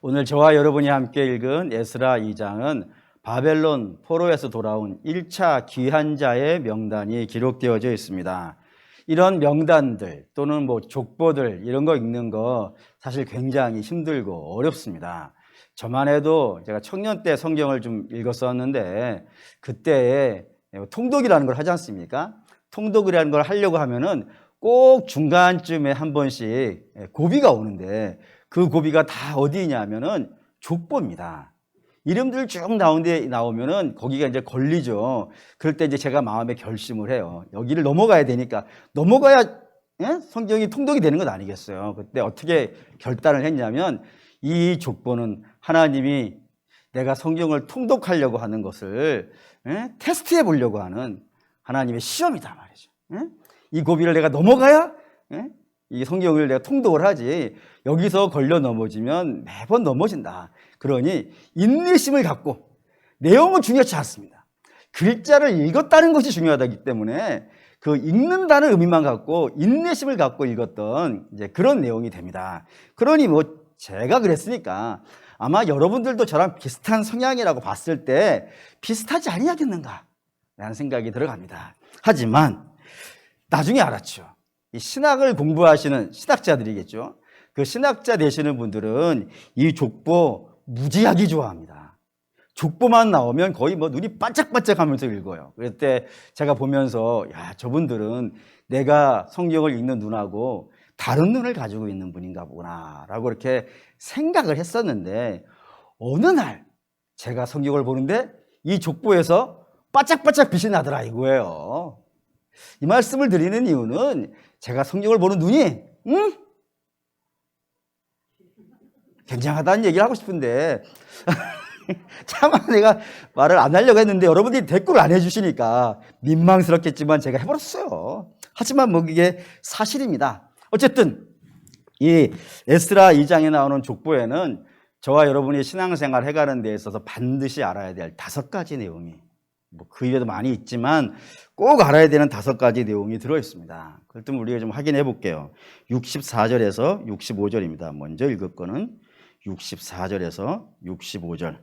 오늘 저와 여러분이 함께 읽은 에스라 2장은 바벨론 포로에서 돌아온 1차 귀환자의 명단이 기록되어져 있습니다. 이런 명단들 또는 족보들 이런 거 읽는 거 사실 굉장히 힘들고 어렵습니다. 저만 해도 제가 청년 때 성경을 좀 읽었었는데 그때 통독이라는 걸 하지 않습니까? 통독이라는 걸 하려고 하면은 꼭 중간쯤에 한 번씩 고비가 오는데 그 고비가 다 어디냐면은 족보입니다. 이름들 쭉 나오면은 거기가 이제 걸리죠. 그럴 때 이제 제가 마음에 결심을 해요. 여기를 넘어가야 되니까 넘어가야 성경이 통독이 되는 것 아니겠어요. 그때 어떻게 결단을 했냐면 이 족보는 하나님이 내가 성경을 통독하려고 하는 것을 테스트해 보려고 하는 하나님의 시험이다 말이죠. 이 고비를 내가 넘어가야 이 성경을 내가 통독을 하지 여기서 걸려 넘어지면 매번 넘어진다. 그러니 인내심을 갖고 내용은 중요하지 않습니다. 글자를 읽었다는 것이 중요하기 때문에 그 읽는다는 의미만 갖고 인내심을 갖고 읽었던 이제 그런 내용이 됩니다. 그러니 제가 그랬으니까 아마 여러분들도 저랑 비슷한 성향이라고 봤을 때 비슷하지 아니하겠는가 라는 생각이 들어갑니다. 하지만 나중에 알았죠. 이 신학을 공부하시는 신학자들이겠죠. 그 신학자 되시는 분들은 이 족보 무지하게 좋아합니다. 족보만 나오면 거의 눈이 반짝반짝 하면서 읽어요. 그럴 때 제가 보면서 야, 저분들은 내가 성경을 읽는 눈하고 다른 눈을 가지고 있는 분인가 보구나 라고 이렇게 생각을 했었는데 어느 날 제가 성경을 보는데 이 족보에서 반짝반짝 빛이 나더라 이거예요. 이 말씀을 드리는 이유는 제가 성경을 보는 눈이 굉장하다는 얘기를 하고 싶은데 차마 내가 말을 안 하려고 했는데 여러분들이 댓글을 안 해주시니까 민망스럽겠지만 제가 해버렸어요. 하지만 이게 사실입니다. 어쨌든 이 에스라 2장에 나오는 족보에는 저와 여러분이 신앙생활 해가는 데 있어서 반드시 알아야 될 5가지 내용이 그 이외에도 많이 있지만 꼭 알아야 되는 5가지 내용이 들어있습니다. 그렇다면 우리가 좀 확인해 볼게요. 64절에서 65절입니다. 먼저 읽을 거는 64절에서 65절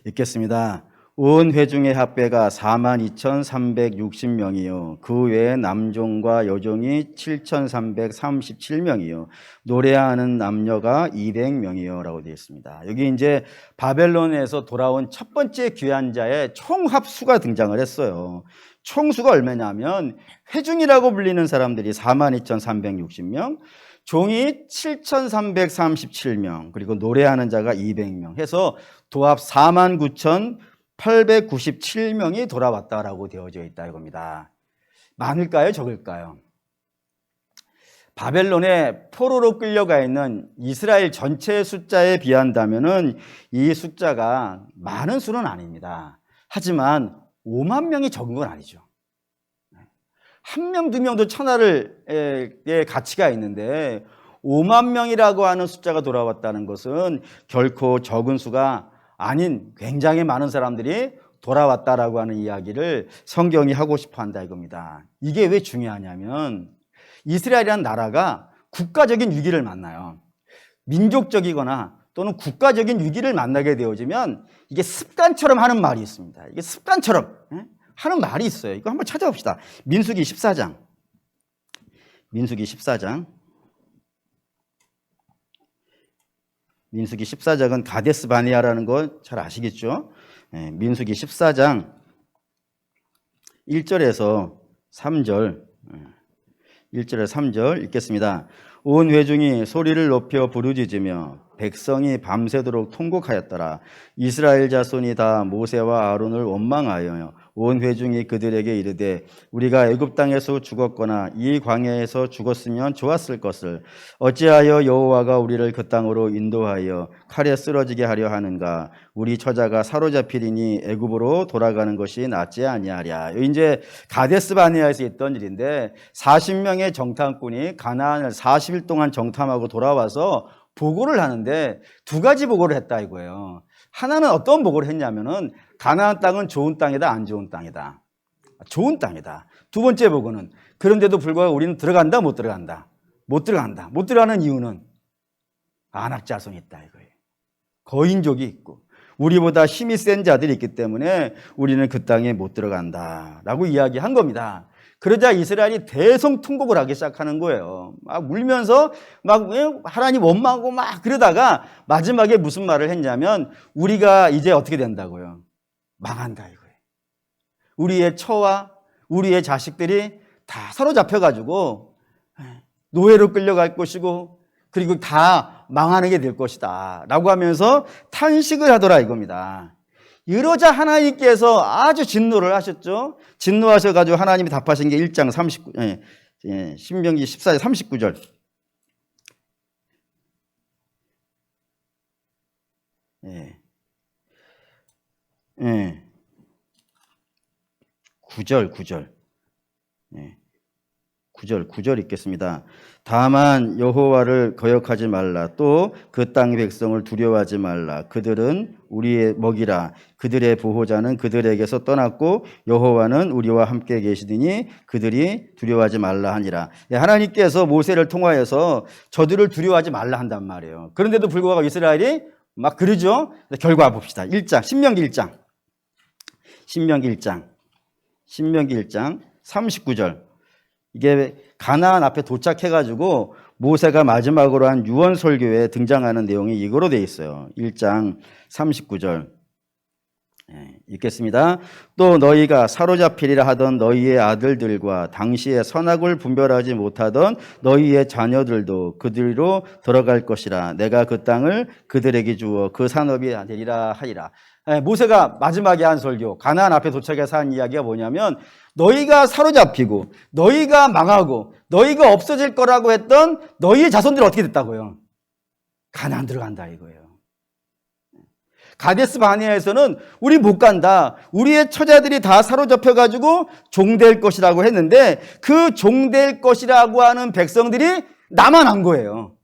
읽겠습니다. 온 회중의 합배가 42,360명이요 그 외에 남종과 여종이 7,337명이요 노래하는 남녀가 200명이요 라고 되어 있습니다. 여기 이제 바벨론에서 돌아온 첫 번째 귀환자의 총합수가 등장을 했어요. 총수가 얼마냐면 회중이라고 불리는 사람들이 42,360명, 종이 7,337명, 그리고 노래하는 자가 200명 해서 도합 49,897명이 돌아왔다라고 되어져 있다 이겁니다. 많을까요? 적을까요? 바벨론에 포로로 끌려가 있는 이스라엘 전체 숫자에 비한다면은 이 숫자가 많은 수는 아닙니다. 하지만 5만 명이 적은 건 아니죠. 1명, 2명도 천하의 가치가 있는데 5만 명이라고 하는 숫자가 돌아왔다는 것은 결코 적은 수가 아닌 굉장히 많은 사람들이 돌아왔다라고 하는 이야기를 성경이 하고 싶어 한다 이겁니다. 이게 왜 중요하냐면 이스라엘이라는 나라가 국가적인 위기를 만나요. 민족적이거나 또는 국가적인 위기를 만나게 되어지면 이게 습관처럼 하는 말이 있습니다. 이게 습관처럼 하는 말이 있어요. 이거 한번 찾아봅시다. 민수기 14장. 민수기 14장. 민수기 14장은 가데스 바네아라는 거 잘 아시겠죠? 민수기 14장 1절에서 3절 1절에서 3절 읽겠습니다. 온 회중이 소리를 높여 부르짖으며 백성이 밤새도록 통곡하였더라. 이스라엘 자손이 다 모세와 아론을 원망하여 온 회중이 그들에게 이르되 우리가 애굽 땅에서 죽었거나 이 광야에서 죽었으면 좋았을 것을 어찌하여 여호와가 우리를 그 땅으로 인도하여 칼에 쓰러지게 하려 하는가. 우리 처자가 사로잡히리니 애굽으로 돌아가는 것이 낫지 아니하랴. 이제 가데스 바네아에서 있던 일인데 40명의 정탐꾼이 가나안을 40일 동안 정탐하고 돌아와서 보고를 하는데 2가지 보고를 했다 이거예요. 하나는 어떤 보고를 했냐면은 가나안 땅은 좋은 땅이다, 안 좋은 땅이다. 좋은 땅이다. 2번째 보고는 그런데도 불구하고 우리는 들어간다, 못 들어간다. 못 들어간다. 못 들어가는 이유는 안악 자손이 있다 이거예요. 거인족이 있고 우리보다 힘이 센 자들이 있기 때문에 우리는 그 땅에 못 들어간다라고 이야기한 겁니다. 그러자 이스라엘이 대성통곡을 하기 시작하는 거예요. 막 울면서 막 하나님 원망하고 막 그러다가 마지막에 무슨 말을 했냐면 우리가 이제 어떻게 된다고요? 망한다 이거예요. 우리의 처와 우리의 자식들이 다 사로잡혀가지고 노예로 끌려갈 것이고 그리고 다 망하는 게 될 것이다 라고 하면서 탄식을 하더라 이겁니다. 이러자 하나님께서 아주 진노를 하셨죠. 진노하셔가지고 하나님이 답하신 게 1장 39, 신명기 14장 39절. 예. 예. 9절. 예. 9절 읽겠습니다. 다만 여호와를 거역하지 말라. 또 그 땅의 백성을 두려워하지 말라. 그들은 우리의 먹이라. 그들의 보호자는 그들에게서 떠났고 여호와는 우리와 함께 계시더니 그들이 두려워하지 말라 하니라. 하나님께서 모세를 통하여서 저들을 두려워하지 말라 한단 말이에요. 그런데도 불구하고 이스라엘이 막 그러죠. 결과 봅시다. 1장 신명기 1장 39절. 이게 가나안 앞에 도착해가지고 모세가 마지막으로 한 유언 설교에 등장하는 내용이 이거로 되어 있어요. 1장 39절. 읽겠습니다. 또 너희가 사로잡히리라 하던 너희의 아들들과 당시에 선악을 분별하지 못하던 너희의 자녀들도 그들로 들어갈 것이라. 내가 그 땅을 그들에게 주어 그 산업이 되리라 하리라. 모세가 마지막에 한 설교, 가나안 앞에 도착해서 한 이야기가 뭐냐면 너희가 사로잡히고 너희가 망하고 너희가 없어질 거라고 했던 너희의 자손들이 어떻게 됐다고요? 가나안 들어간다 이거예요. 가데스 바네아에서는 우리 못 간다. 우리의 처자들이 다 사로잡혀가지고 종될 것이라고 했는데 그 종될 것이라고 하는 백성들이 남아난 거예요.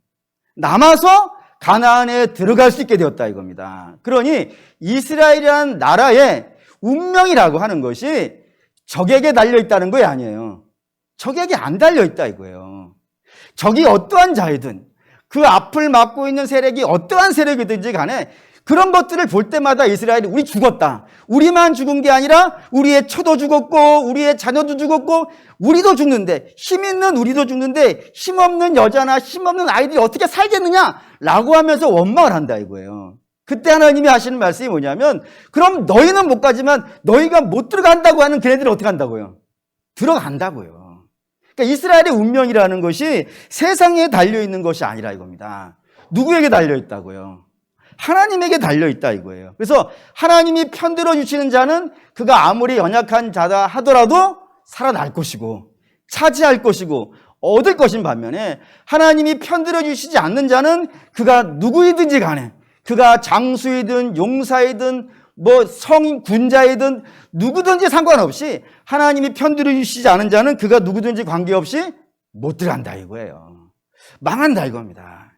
남아서 가나안에 들어갈 수 있게 되었다 이겁니다. 그러니 이스라엘이라는 나라의 운명이라고 하는 것이 적에게 달려있다는 거 아니에요. 적에게 안 달려있다 이거예요. 적이 어떠한 자이든 그 앞을 막고 있는 세력이 어떠한 세력이든지 간에 그런 것들을 볼 때마다 이스라엘이 우리 죽었다. 우리만 죽은 게 아니라 우리의 처도 죽었고 우리의 자녀도 죽었고 우리도 죽는데 힘 있는 우리도 죽는데 힘없는 여자나 힘없는 아이들이 어떻게 살겠느냐라고 하면서 원망을 한다 이거예요. 그때 하나님이 하시는 말씀이 뭐냐면 그럼 너희는 못 가지만 너희가 못 들어간다고 하는 걔네들은 어떻게 한다고요? 들어간다고요. 그러니까 이스라엘의 운명이라는 것이 세상에 달려있는 것이 아니라 이겁니다. 누구에게 달려있다고요? 하나님에게 달려있다 이거예요. 그래서 하나님이 편들어 주시는 자는 그가 아무리 연약한 자다 하더라도 살아날 것이고 차지할 것이고 얻을 것인 반면에 하나님이 편들어 주시지 않는 자는 그가 누구이든지 간에 그가 장수이든 용사이든 뭐 성인 군자이든 누구든지 상관없이 하나님이 편들어 주시지 않은 자는 그가 누구든지 관계없이 못 들어간다 이거예요. 망한다 이겁니다.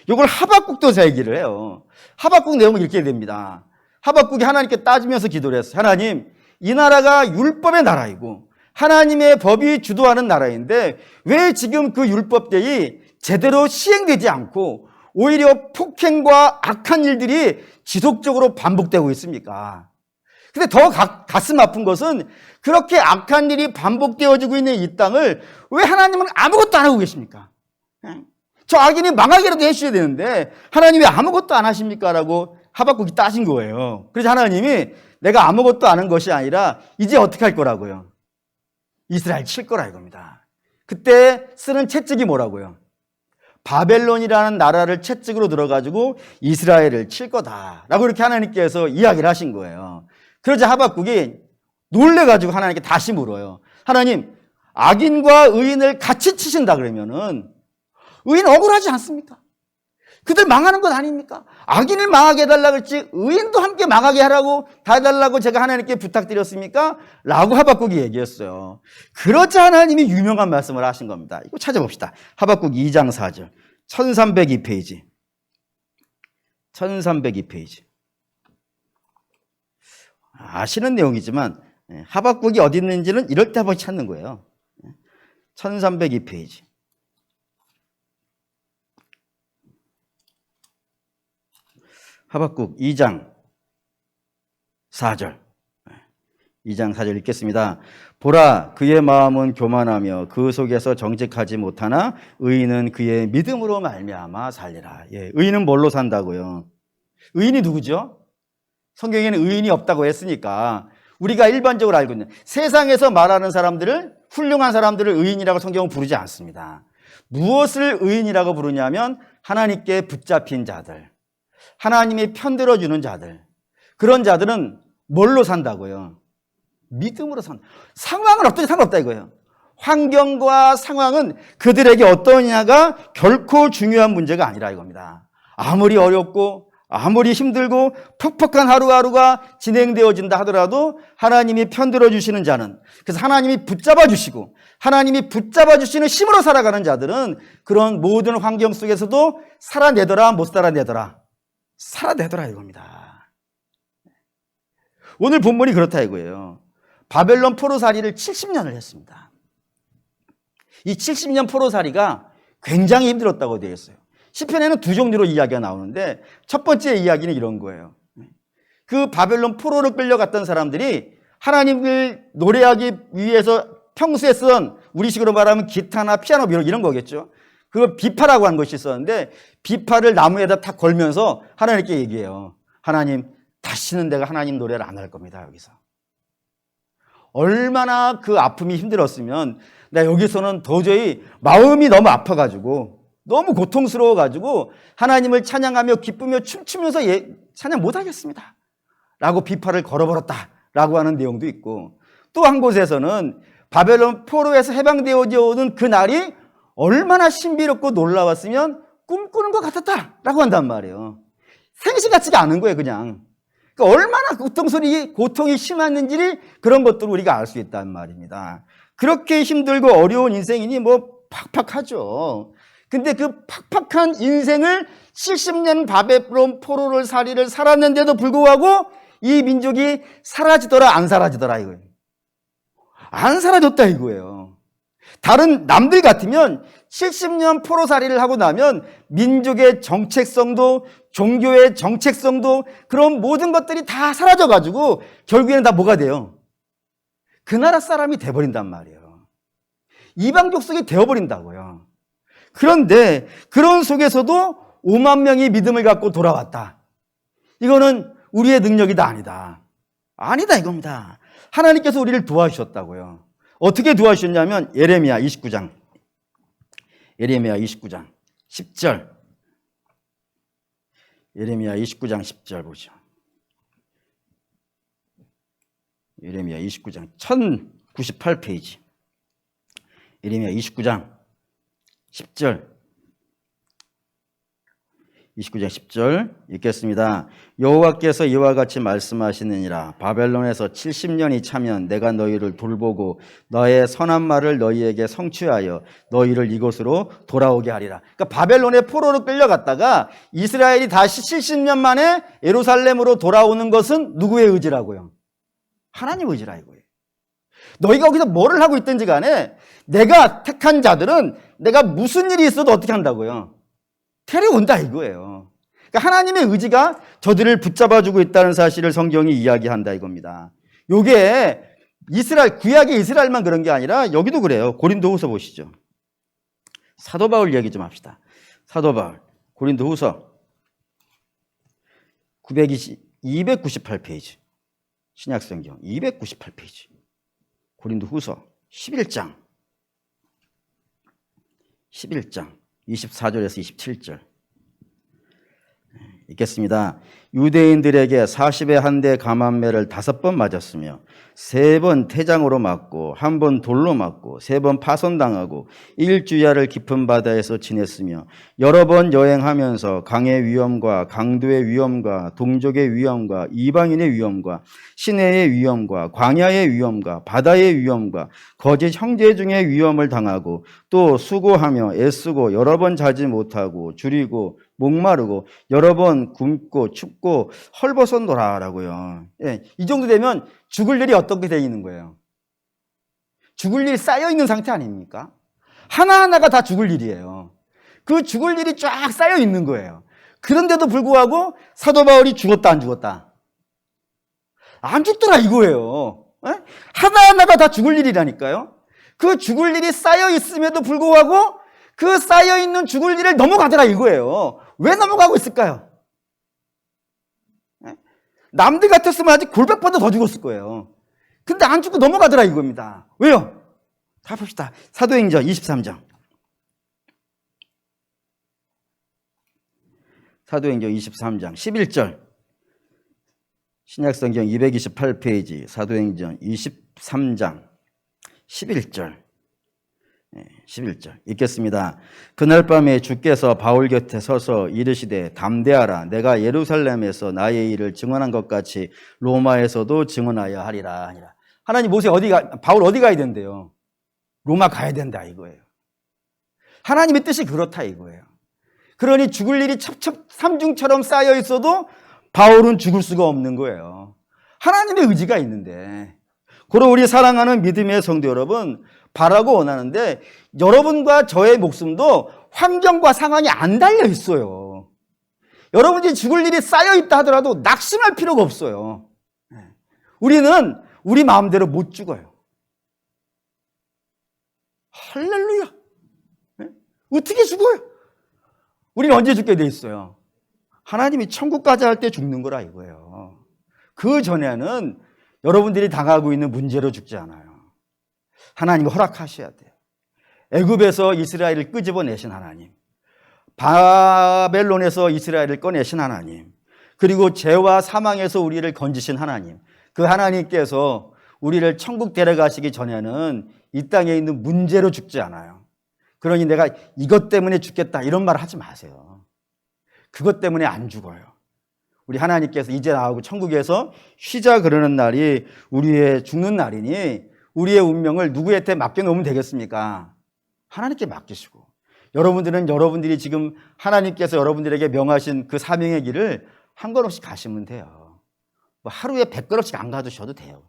이걸 하박국도 얘기를 해요. 하박국 내용을 읽게 됩니다. 하박국이 하나님께 따지면서 기도를 했어요. 하나님, 이 나라가 율법의 나라이고 하나님의 법이 주도하는 나라인데 왜 지금 그 율법들이 제대로 시행되지 않고 오히려 폭행과 악한 일들이 지속적으로 반복되고 있습니까? 근데 더 가슴 아픈 것은 그렇게 악한 일이 반복되어지고 있는 이 땅을 왜 하나님은 아무것도 안 하고 계십니까? 저 악인이 망하게라도 해주셔야 되는데 하나님이 아무것도 안 하십니까? 라고 하박국이 따진 거예요. 그래서 하나님이 내가 아무것도 안 한 것이 아니라 이제 어떻게 할 거라고요? 이스라엘 칠 거라 이겁니다. 그때 쓰는 채찍이 뭐라고요? 바벨론이라는 나라를 채찍으로 들어가지고 이스라엘을 칠 거다라고 이렇게 하나님께서 이야기를 하신 거예요. 그러자 하박국이 놀래가지고 하나님께 다시 물어요. 하나님, 악인과 의인을 같이 치신다 그러면은 의인 억울하지 않습니까? 그들 망하는 것 아닙니까? 악인을 망하게 해달라고 했지 의인도 함께 망하게 하라고 다 해달라고 제가 하나님께 부탁드렸습니까? 라고 하박국이 얘기했어요. 그러자 하나님이 유명한 말씀을 하신 겁니다. 이거 찾아봅시다. 하박국 2장 4절 1302페이지 1302페이지 아시는 내용이지만 하박국이 어디 있는지는 이럴 때 한번 찾는 거예요. 1302페이지 하박국 2장 4절. 2장 4절 읽겠습니다. 보라, 그의 마음은 교만하며 그 속에서 정직하지 못하나 의인은 그의 믿음으로 말미암아 살리라. 예, 의인은 뭘로 산다고요? 의인이 누구죠? 성경에는 의인이 없다고 했으니까 우리가 일반적으로 알고 있는 세상에서 말하는 사람들을, 훌륭한 사람들을 의인이라고 성경은 부르지 않습니다. 무엇을 의인이라고 부르냐면 하나님께 붙잡힌 자들, 하나님이 편들어주는 자들, 그런 자들은 뭘로 산다고요? 믿음으로 산다. 상황은 어떤지 상관없다 이거예요. 환경과 상황은 그들에게 어떠냐가 결코 중요한 문제가 아니라 이겁니다. 아무리 어렵고 아무리 힘들고 퍽퍽한 하루하루가 진행되어진다 하더라도 하나님이 편들어 주시는 자는, 그래서 하나님이 붙잡아 주시고 하나님이 붙잡아 주시는 힘으로 살아가는 자들은 그런 모든 환경 속에서도 살아내더라 못 살아내더라? 살아내더라 이겁니다. 오늘 본문이 그렇다 이거예요. 바벨론 포로살이를 70년을 했습니다. 이 70년 포로살이가 굉장히 힘들었다고 되어 있어요. 시편에는 두 종류로 이야기가 나오는데 첫 번째 이야기는 이런 거예요. 그 바벨론 포로로 끌려갔던 사람들이 하나님을 노래하기 위해서 평소에 쓰던, 우리식으로 말하면 기타나 피아노 이런 거겠죠. 그걸 비파라고 하는 것이 있었는데 비파를 나무에다 탁 걸면서 하나님께 얘기해요. 하나님, 다시는 내가 하나님 노래를 안 할 겁니다. 여기서. 얼마나 그 아픔이 힘들었으면 나 여기서는 도저히 마음이 너무 아파가지고 너무 고통스러워가지고 하나님을 찬양하며 기쁘며 춤추면서 찬양 못하겠습니다 라고 비파를 걸어버렸다 라고 하는 내용도 있고, 또 한 곳에서는 바벨론 포로에서 해방되어져 오는 그 날이 얼마나 신비롭고 놀라웠으면 꿈꾸는 것 같았다 라고 한단 말이에요. 생시 같지가 않은 거예요 그냥. 그러니까 얼마나 고통이 심했는지 그런 것들을 우리가 알 수 있단 말입니다. 그렇게 힘들고 어려운 인생이니 뭐 팍팍하죠. 근데 그 팍팍한 인생을 70년 바벨론 포로를 살이를 살았는데도 불구하고 이 민족이 사라지더라 안 사라지더라 이거예요. 안 사라졌다 이거예요. 다른 남들 같으면 70년 포로살이를 하고 나면 민족의 정체성도 종교의 정체성도 그런 모든 것들이 다 사라져가지고 결국에는 다 뭐가 돼요? 그 나라 사람이 돼버린단 말이에요. 이방 족속이 되어버린다고요. 그런데 그런 속에서도 5만 명이 믿음을 갖고 돌아왔다. 이거는 우리의 능력이다 아니다. 아니다 이겁니다. 하나님께서 우리를 도와주셨다고요. 어떻게 도와주셨냐면 예레미야 29장 10절. 예레미야 29장 10절 보죠. 예레미야 29장 1098페이지. 예레미야 29장 10절. 29장 10절 읽겠습니다. 여호와께서 이와 같이 말씀하시느니라. 바벨론에서 70년이 차면 내가 너희를 돌보고 너의 선한 말을 너희에게 성취하여 너희를 이곳으로 돌아오게 하리라. 그러니까 바벨론의 포로로 끌려갔다가 이스라엘이 다시 70년 만에 예루살렘으로 돌아오는 것은 누구의 의지라고요? 하나님 의지라 이거예요. 너희가 거기서 뭐를 하고 있든지 간에 내가 택한 자들은 내가 무슨 일이 있어도 어떻게 한다고요? 데려온다 이거예요. 그러니까 하나님의 의지가 저들을 붙잡아주고 있다는 사실을 성경이 이야기한다 이겁니다. 요게 이스라엘, 구약의 이스라엘만 그런 게 아니라 여기도 그래요. 고린도후서 보시죠. 사도 바울 얘기 좀 합시다. 사도 바울 고린도후서 298페이지 신약성경 298페이지 고린도후서 11장 24절에서 27절 읽겠습니다. 유대인들에게 40에 한 대 감한매를 5번 맞았으며 3번 태장으로 맞고 1번 돌로 맞고 3번 파손당하고 1주야를 깊은 바다에서 지냈으며 여러 번 여행하면서 강의 위험과 강도의 위험과 동족의 위험과 이방인의 위험과 시내의 위험과 광야의 위험과 바다의 위험과 거짓 형제 중의 위험을 당하고 또 수고하며 애쓰고 여러 번 자지 못하고 줄이고 목마르고 여러 번 굶고 춥고 헐벗었노라라고요. 예, 이 정도 되면 죽을 일이 어떻게 되어 있는 거예요? 죽을 일이 쌓여 있는 상태 아닙니까? 하나하나가 다 죽을 일이에요. 그 죽을 일이 쫙 쌓여 있는 거예요. 그런데도 불구하고 사도 바울이 죽었다 안 죽었다? 안 죽더라 이거예요. 하나하나가 다 죽을 일이라니까요. 그 죽을 일이 쌓여 있음에도 불구하고 그 쌓여 있는 죽을 일을 넘어가더라 이거예요. 왜 넘어가고 있을까요? 남들 같았으면 아직 골백보다 더 죽었을 거예요. 근데 안 죽고 넘어가더라 이겁니다. 왜요? 다 봅시다. 사도행전 23장. 사도행전 23장 11절. 신약성경 228페이지 사도행전 23장 11절. 11절 읽겠습니다. 그날 밤에 주께서 바울 곁에 서서 이르시되 담대하라. 내가 예루살렘에서 나의 일을 증언한 것 같이 로마에서도 증언하여 하리라. 하나님 모세 바울 어디 가야 된대요? 로마 가야 된다 이거예요. 하나님의 뜻이 그렇다 이거예요. 그러니 죽을 일이 첩첩삼중처럼 쌓여 있어도 바울은 죽을 수가 없는 거예요. 하나님의 의지가 있는데. 그럼 우리 사랑하는 믿음의 성도 여러분, 바라고 원하는데 여러분과 저의 목숨도 환경과 상황이 안 달려 있어요. 여러분이 죽을 일이 쌓여 있다 하더라도 낙심할 필요가 없어요. 우리는 우리 마음대로 못 죽어요. 할렐루야. 어떻게 죽어요? 우리는 언제 죽게 돼 있어요? 하나님이 천국까지 할 때 죽는 거라 이거예요. 그 전에는 여러분들이 당하고 있는 문제로 죽지 않아요. 하나님이 허락하셔야 돼요. 애굽에서 이스라엘을 끄집어내신 하나님, 바벨론에서 이스라엘을 꺼내신 하나님, 그리고 죄와 사망에서 우리를 건지신 하나님, 그 하나님께서 우리를 천국 데려가시기 전에는 이 땅에 있는 문제로 죽지 않아요. 그러니 내가 이것 때문에 죽겠다 이런 말 하지 마세요. 그것 때문에 안 죽어요. 우리 하나님께서 이제 나오고 천국에서 쉬자 그러는 날이 우리의 죽는 날이니 우리의 운명을 누구한테 맡겨놓으면 되겠습니까? 하나님께 맡기시고, 여러분들은 여러분들이 지금 하나님께서 여러분들에게 명하신 그 사명의 길을 한 걸음씩 가시면 돼요. 하루에 100걸음씩 안 가주셔도 돼요.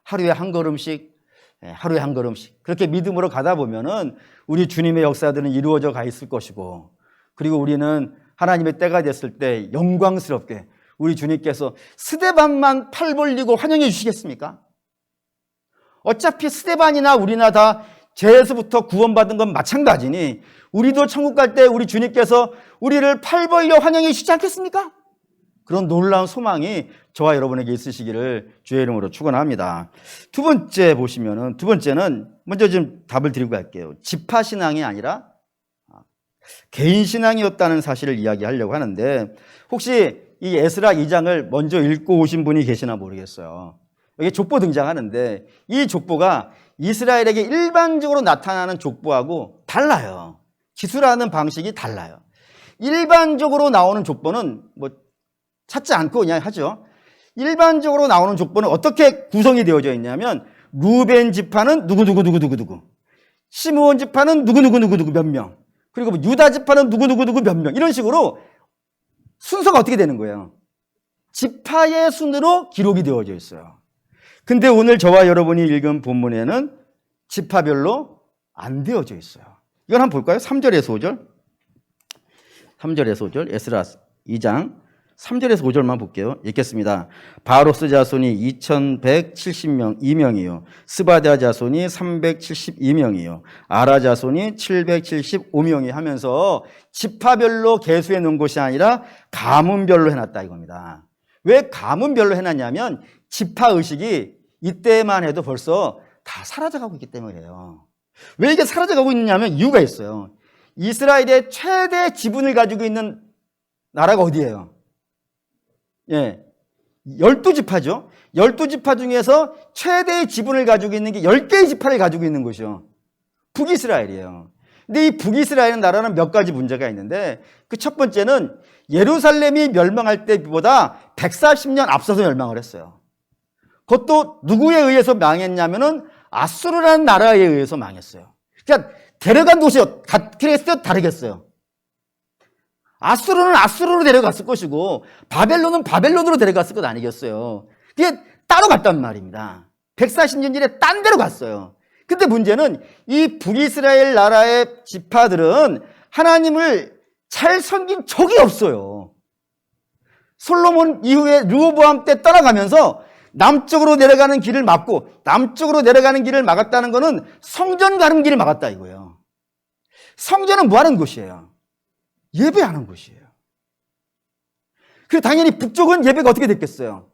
하루에 한 걸음씩, 하루에 한 걸음씩. 그렇게 믿음으로 가다 보면은 우리 주님의 역사들은 이루어져 가 있을 것이고, 그리고 우리는 하나님의 때가 됐을 때 영광스럽게 우리 주님께서 스데반만 팔 벌리고 환영해 주시겠습니까? 어차피 스데반이나 우리나 다 죄에서부터 구원받은 건 마찬가지니 우리도 천국 갈 때 우리 주님께서 우리를 팔 벌려 환영해 주시지 않겠습니까? 그런 놀라운 소망이 저와 여러분에게 있으시기를 주의 이름으로 축원합니다. 두 번째는 먼저 좀 답을 드리고 갈게요. 지파신앙이 아니라 개인신앙이었다는 사실을 이야기하려고 하는데, 혹시 이 에스라 2장을 먼저 읽고 오신 분이 계시나 모르겠어요. 여기 족보 등장하는데 이 족보가 이스라엘에게 일반적으로 나타나는 족보하고 달라요. 기술하는 방식이 달라요. 일반적으로 나오는 족보는 뭐 찾지 않고 그냥 하죠. 일반적으로 나오는 족보는 어떻게 구성이 되어져 있냐면, 루벤 지파는 누구누구, 시므온 지파는 누구누구 몇 명, 그리고 뭐 유다 지파는 누구누구 몇 명, 이런 식으로 순서가 어떻게 되는 거예요? 지파의 순으로 기록이 되어져 있어요. 근데 오늘 저와 여러분이 읽은 본문에는 지파별로 안 되어져 있어요. 이걸 한번 볼까요? 3절에서 5절. 3절에서 5절, 에스라 2장 3절에서 5절만 볼게요. 읽겠습니다. 바로스 자손이 2172명이요. 스바다 자손이 372명이요. 아라 자손이 775명이 하면서 지파별로 계수해 놓은 것이 아니라 가문별로 해놨다 이겁니다. 왜 가문별로 해놨냐면 지파의식이 이때만 해도 벌써 다 사라져가고 있기 때문이에요. 왜 이게 사라져가고 있느냐면 이유가 있어요. 이스라엘의 최대 지분을 가지고 있는 나라가 어디예요? 12지파죠. 12지파 중에서 최대의 지분을 가지고 있는 게 10개의 지파를 가지고 있는 곳이요. 북이스라엘이에요. 근데 이 북이스라엘 나라는 몇 가지 문제가 있는데, 그 첫 번째는 예루살렘이 멸망할 때보다 140년 앞서서 멸망을 했어요. 그것도 누구에 의해서 망했냐면은 아수르라는 나라에 의해서 망했어요. 그러니까 데려간 도시 같긴 했을 때 다르겠어요. 아수르는 아수르로 데려갔을 것이고 바벨론은 바벨론으로 데려갔을 것 아니겠어요. 그게 따로 갔단 말입니다. 140년 전에 딴 데로 갔어요. 근데 문제는 이 북이스라엘 나라의 지파들은 하나님을 잘 섬긴 적이 없어요. 솔로몬 이후에 르호보암 때 떠나가면서 남쪽으로 내려가는 길을 막고 남쪽으로 내려가는 길을 막았다는 것은 성전 가는 길을 막았다 이거예요. 성전은 뭐 하는 곳이에요? 예배하는 곳이에요. 그 당연히 북쪽은 예배가 어떻게 됐겠어요?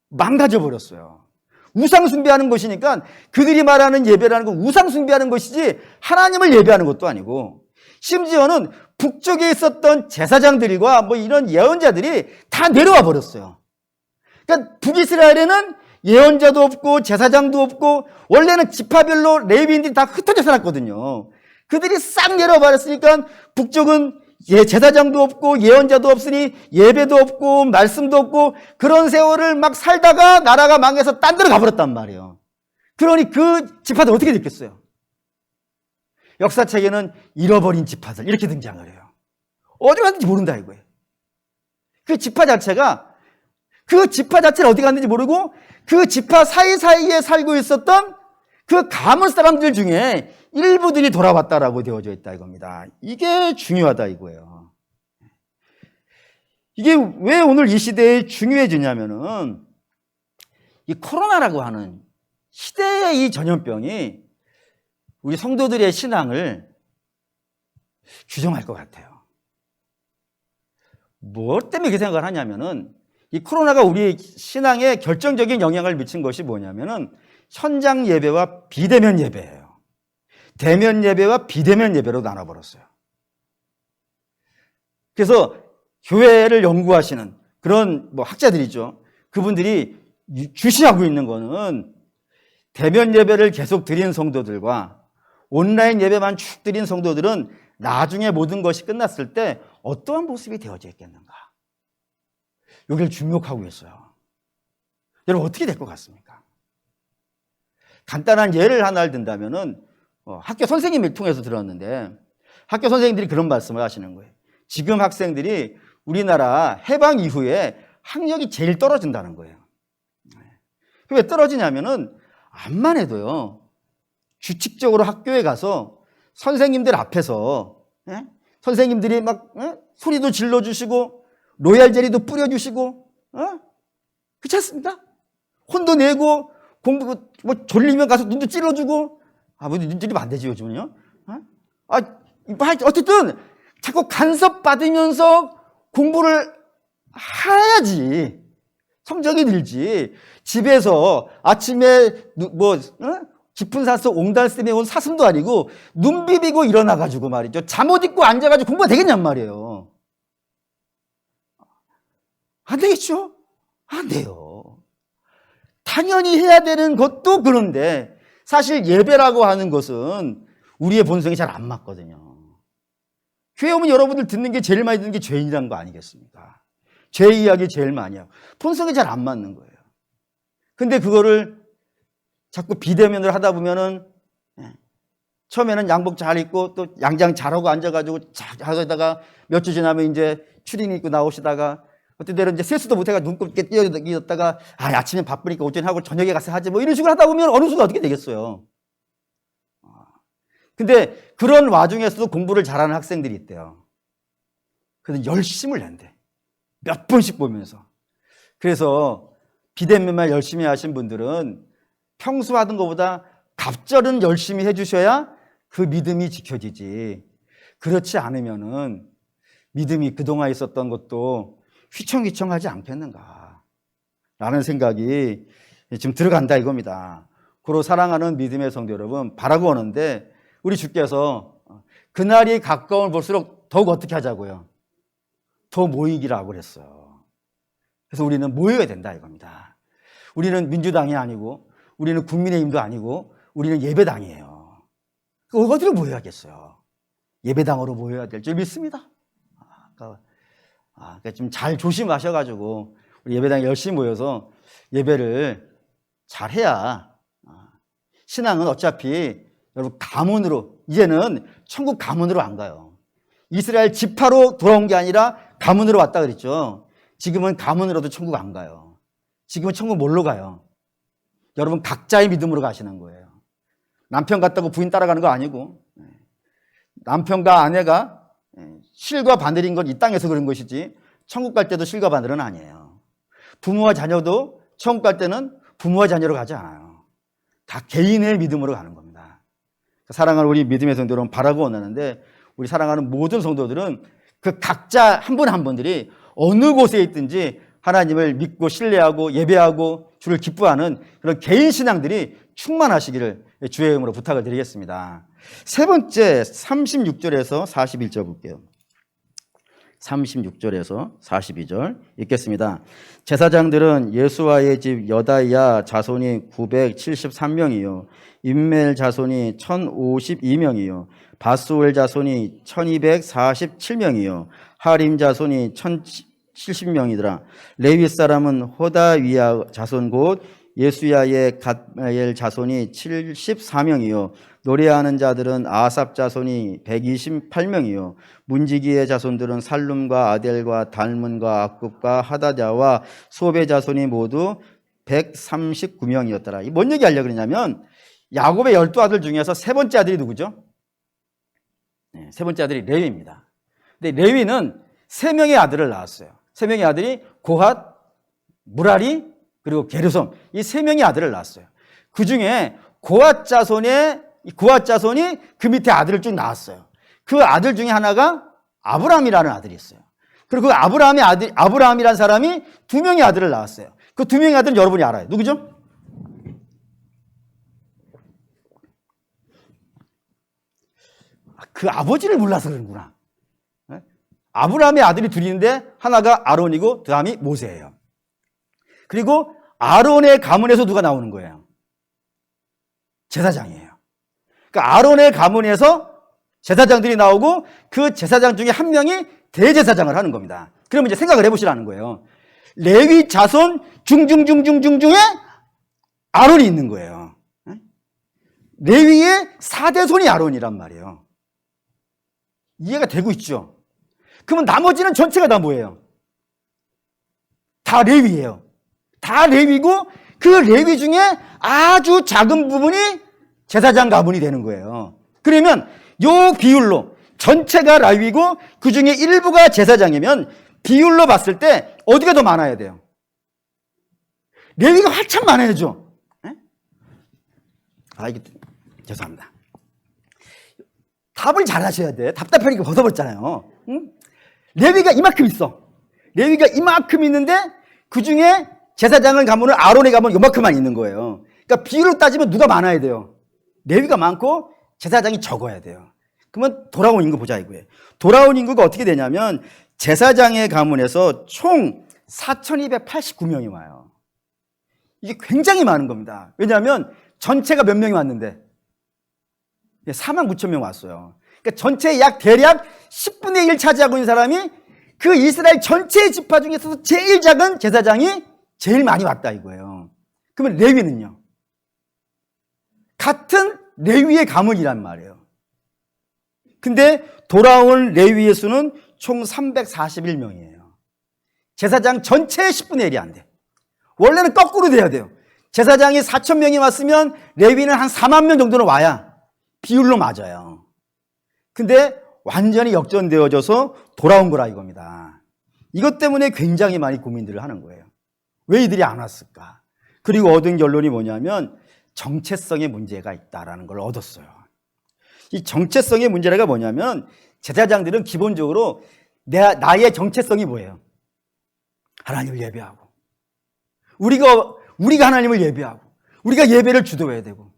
망가져 버렸어요. 우상 숭배하는 것이니까 그들이 말하는 예배라는 건 우상 숭배하는 것이지 하나님을 예배하는 것도 아니고, 심지어는 북쪽에 있었던 제사장들과 뭐 이런 예언자들이 다 내려와 버렸어요. 그러니까 북이스라엘에는 예언자도 없고 제사장도 없고 원래는 지파별로 레위인들이 다 흩어져 살았거든요. 그들이 싹 내려와 버렸으니까 북쪽은 제사장도 없고 예언자도 없으니 예배도 없고 말씀도 없고 그런 세월을 막 살다가 나라가 망해서 딴 데로 가버렸단 말이에요. 그러니 그 지파들 어떻게 됐겠어요? 역사책에는 잃어버린 지파들 이렇게 등장을 해요. 어디 갔는지 모른다 이거예요. 그 지파 자체를 어디 갔는지 모르고 그 지파 사이사이에 살고 있었던 그 가문 사람들 중에 일부들이 돌아왔다라고 되어져 있다 이겁니다. 이게 중요하다 이거예요. 이게 왜 오늘 이 시대에 중요해지냐면은 이 코로나라고 하는 시대의 이 전염병이 우리 성도들의 신앙을 규정할 것 같아요. 뭐 때문에 그 생각을 하냐면은 이 코로나가 우리 신앙에 결정적인 영향을 미친 것이 뭐냐면은 현장 예배와 비대면 예배예요. 대면 예배와 비대면 예배로 나눠버렸어요. 그래서 교회를 연구하시는 그런 뭐 학자들이죠. 그분들이 주시하고 있는 거는 대면 예배를 계속 드린 성도들과 온라인 예배만 쭉 드린 성도들은 나중에 모든 것이 끝났을 때 어떠한 모습이 되어져 있겠는가. 여기를 주목하고 있어요. 여러분 어떻게 될 것 같습니까? 간단한 예를 하나를 든다면은 학교 선생님을 통해서 들었는데 학교 선생님들이 그런 말씀을 하시는 거예요. 지금 학생들이 우리나라 해방 이후에 학력이 제일 떨어진다는 거예요. 왜 떨어지냐면은 암만 해도요, 규칙적으로 학교에 가서 선생님들 앞에서 선생님들이 막 소리도 질러주시고 로얄 젤리도 뿌려주시고 그렇지 않습니까? 혼도 내고 공부 뭐 졸리면 가서 눈도 찔러주고 뭐 눈 찔리면 안 되지 요즘은요. 어쨌든 자꾸 간섭 받으면서 공부를 해야지 성적이 늘지. 집에서 아침에 깊은 산속 옹달샘에 온 사슴도 아니고 눈 비비고 일어나가지고 말이죠. 잠옷 입고 앉아가지고 공부가 되겠냔 말이에요. 안 되겠죠? 안 돼요. 당연히 해야 되는 것도 그런데 사실 예배라고 하는 것은 우리의 본성이 잘 안 맞거든요. 교회 오면 여러분들 듣는 게 제일 많이 듣는 게 죄인이라는 거 아니겠습니까? 죄 이야기 제일 많이 하고 본성이 잘 안 맞는 거예요. 근데 그거를 자꾸 비대면을 하다 보면은 처음에는 양복 잘 입고 또 양장 잘하고 앉아가지고 하다가 몇 주 지나면 이제 추리닝 입고 나오시다가 어떤 때는 이제 세수도 못해가 눈곱 이렇게 띄어졌다가 아침에 바쁘니까 오전 하고 저녁에 가서 하지 뭐 이런 식으로 하다 보면 어느 순간 어떻게 되겠어요. 근데 그런 와중에서도 공부를 잘하는 학생들이 있대요. 그래서 열심을 낸대. 몇 번씩 보면서. 그래서 비대면만 열심히 하신 분들은 평소 하던 것보다 갑절은 열심히 해주셔야 그 믿음이 지켜지지. 그렇지 않으면은 믿음이 그동안 있었던 것도 휘청휘청하지 않겠는가 라는 생각이 지금 들어간다 이겁니다. 고로 사랑하는 믿음의 성도 여러분, 바라고 오는데 우리 주께서 그날이 가까운 볼수록 더욱 어떻게 하자고요? 더 모이기라고 그랬어요. 그래서 우리는 모여야 된다 이겁니다. 우리는 민주당이 아니고 우리는 국민의힘도 아니고 우리는 예배당이에요. 어디로 모여야겠어요? 예배당으로 모여야 될 줄 믿습니다. 그러니까 좀 잘 조심하셔가지고 우리 예배당에 열심히 모여서 예배를 잘 해야 신앙은 어차피 여러분 가문으로 이제는 천국 가문으로 안 가요. 이스라엘 지파로 돌아온 게 아니라 가문으로 왔다 그랬죠. 지금은 가문으로도 천국 안 가요. 지금은 천국 뭘로 가요? 여러분 각자의 믿음으로 가시는 거예요. 남편 같다고 부인 따라가는 거 아니고 남편과 아내가 실과 바늘인 건 이 땅에서 그런 것이지 천국 갈 때도 실과 바늘은 아니에요. 부모와 자녀도 천국 갈 때는 부모와 자녀로 가지 않아요. 다 개인의 믿음으로 가는 겁니다. 사랑하는 우리 믿음의 성도 여러분, 바라고 원하는데 우리 사랑하는 모든 성도들은 그 각자 한 분 한 분들이 어느 곳에 있든지 하나님을 믿고 신뢰하고 예배하고 주를 기뻐하는 그런 개인 신앙들이 충만하시기를 주의 이름으로 부탁을 드리겠습니다. 세 번째 36절에서 41절 볼게요. 36절에서 42절 읽겠습니다. 제사장들은 예수와의 집 여다야 자손이 973명이요 임멜 자손이 1052명이요 바수엘 자손이 1247명이요 하림 자손이 1070명이더라. 레위 사람은 호다위야 자손 곧 예수야의 갓마엘 자손이 74명이요 노래하는 자들은 아삽 자손이 128명이요 문지기의 자손들은 살룸과 아델과 달문과 악굽과 하다자와 소베 자손이 모두 139명이었더라. 뭔 얘기 하려고 그러냐면 야곱의 12아들 중에서 세 번째 아들이 누구죠? 네, 세 번째 아들이 레위입니다. 근데 레위는 세 명의 아들을 낳았어요. 세 명의 아들이 고핫, 무라리, 그리고 게르솜, 이 세 명의 아들을 낳았어요. 그 중에 고핫 자손이 그 밑에 아들을 쭉 낳았어요. 그 아들 중에 하나가 아브라함이라는 아들이 있어요. 그리고 그 아브라함이라는 사람이 두 명의 아들을 낳았어요. 그 두 명의 아들은 여러분이 알아요. 누구죠? 그 아버지를 몰라서 그런구나. 아브라함의 아들이 둘이 있는데 하나가 아론이고 다음이 모세예요. 그리고 아론의 가문에서 누가 나오는 거예요? 제사장이에요. 그러니까 아론의 가문에서 제사장들이 나오고 그 제사장 중에 한 명이 대제사장을 하는 겁니다. 그러면 이제 생각을 해보시라는 거예요. 레위 자손 중에 아론이 있는 거예요. 레위의 4대손이 아론이란 말이에요. 이해가 되고 있죠? 그러면 나머지는 전체가 다 뭐예요? 다 레위예요. 다 레위고 그 레위 중에 아주 작은 부분이 제사장 가문이 되는 거예요. 그러면 요 비율로 전체가 레위고 그 중에 일부가 제사장이면 비율로 봤을 때 어디가 더 많아야 돼요? 레위가 한참 많아야죠. 이게 죄송합니다. 답을 잘 하셔야 돼. 답답하니까 벗어버렸잖아요. 응? 레위가 이만큼 있어. 레위가 이만큼 있는데 그 중에 제사장을 가문은 아론의 가문은 이만큼만 있는 거예요. 그러니까 비율로 따지면 누가 많아야 돼요? 레위가 많고 제사장이 적어야 돼요. 그러면 돌아온 인구 보자 이거예요. 돌아온 인구가 어떻게 되냐면 제사장의 가문에서 총 4,289명이 와요. 이게 굉장히 많은 겁니다. 왜냐하면 전체가 몇 명이 왔는데 49,000명 왔어요. 그러니까 전체 대략 10분의 1 차지하고 있는 사람이 그 이스라엘 전체 지파 중에서도 제일 작은 제사장이 제일 많이 왔다 이거예요. 그러면 레위는요? 같은 레위의 가문이란 말이에요. 근데 돌아온 레위의 수는 총 341명이에요. 제사장 전체의 10분의 1이 안 돼. 원래는 거꾸로 돼야 돼요. 제사장이 4,000명이 왔으면 레위는 한 4만 명 정도는 와야 비율로 맞아요. 근데 완전히 역전되어져서 돌아온 거라 이겁니다. 이것 때문에 굉장히 많이 고민들을 하는 거예요. 왜 이들이 안 왔을까? 그리고 얻은 결론이 뭐냐면 정체성의 문제가 있다라는 걸 얻었어요. 이 정체성의 문제가 뭐냐면 제사장들은 기본적으로 나의 정체성이 뭐예요? 하나님을 예배하고 우리가 하나님을 예배하고 우리가 예배를 주도해야 되고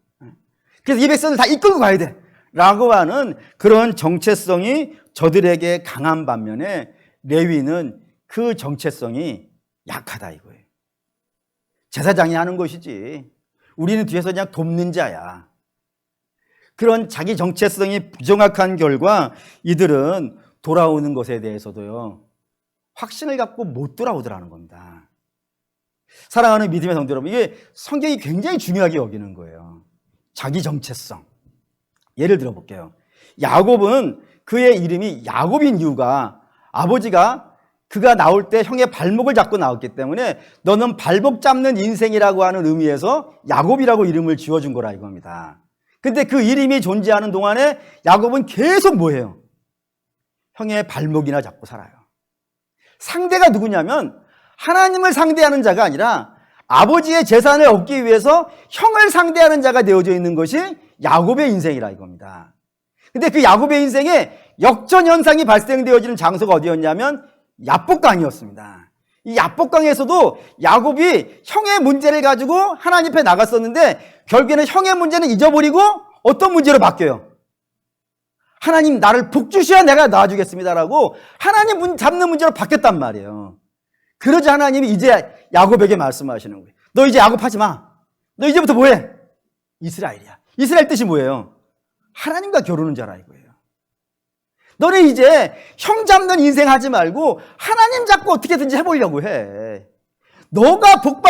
그래서 이 백성을 다 이끌고 가야 돼 라고 하는 그런 정체성이 저들에게 강한 반면에 레위는 그 정체성이 약하다 이거예요. 제사장이 하는 것이지 우리는 뒤에서 그냥 돕는 자야. 그런 자기 정체성이 부정확한 결과 이들은 돌아오는 것에 대해서도요 확신을 갖고 못 돌아오더라는 겁니다. 사랑하는 믿음의 성도 여러분, 이게 성경이 굉장히 중요하게 여기는 거예요. 자기 정체성. 예를 들어 볼게요. 야곱은 그의 이름이 야곱인 이유가 아버지가 그가 나올 때 형의 발목을 잡고 나왔기 때문에 너는 발목 잡는 인생이라고 하는 의미에서 야곱이라고 이름을 지어준 거라 이겁니다. 근데 그 이름이 존재하는 동안에 야곱은 계속 뭐예요? 형의 발목이나 잡고 살아요. 상대가 누구냐면 하나님을 상대하는 자가 아니라 아버지의 재산을 얻기 위해서 형을 상대하는 자가 되어져 있는 것이 야곱의 인생이라 이겁니다. 근데 그 야곱의 인생에 역전 현상이 발생되어지는 장소가 어디였냐면 야복강이었습니다. 이 야복강에서도 야곱이 형의 문제를 가지고 하나님 앞에 나갔었는데 결국에는 형의 문제는 잊어버리고 어떤 문제로 바뀌어요? 하나님 나를 복 주셔야 내가 낳아주겠습니다라고 하나님 문 잡는 문제로 바뀌었단 말이에요. 그러자 하나님이 이제 야곱에게 말씀하시는 거예요. 너 이제 야곱하지 마. 너 이제부터 뭐해? 이스라엘이야. 이스라엘 뜻이 뭐예요? 하나님과 겨루는 자라 이거예요. 너는 이제 형 잡는 인생 하지 말고 하나님 잡고 어떻게든지 해보려고 해. 너가 복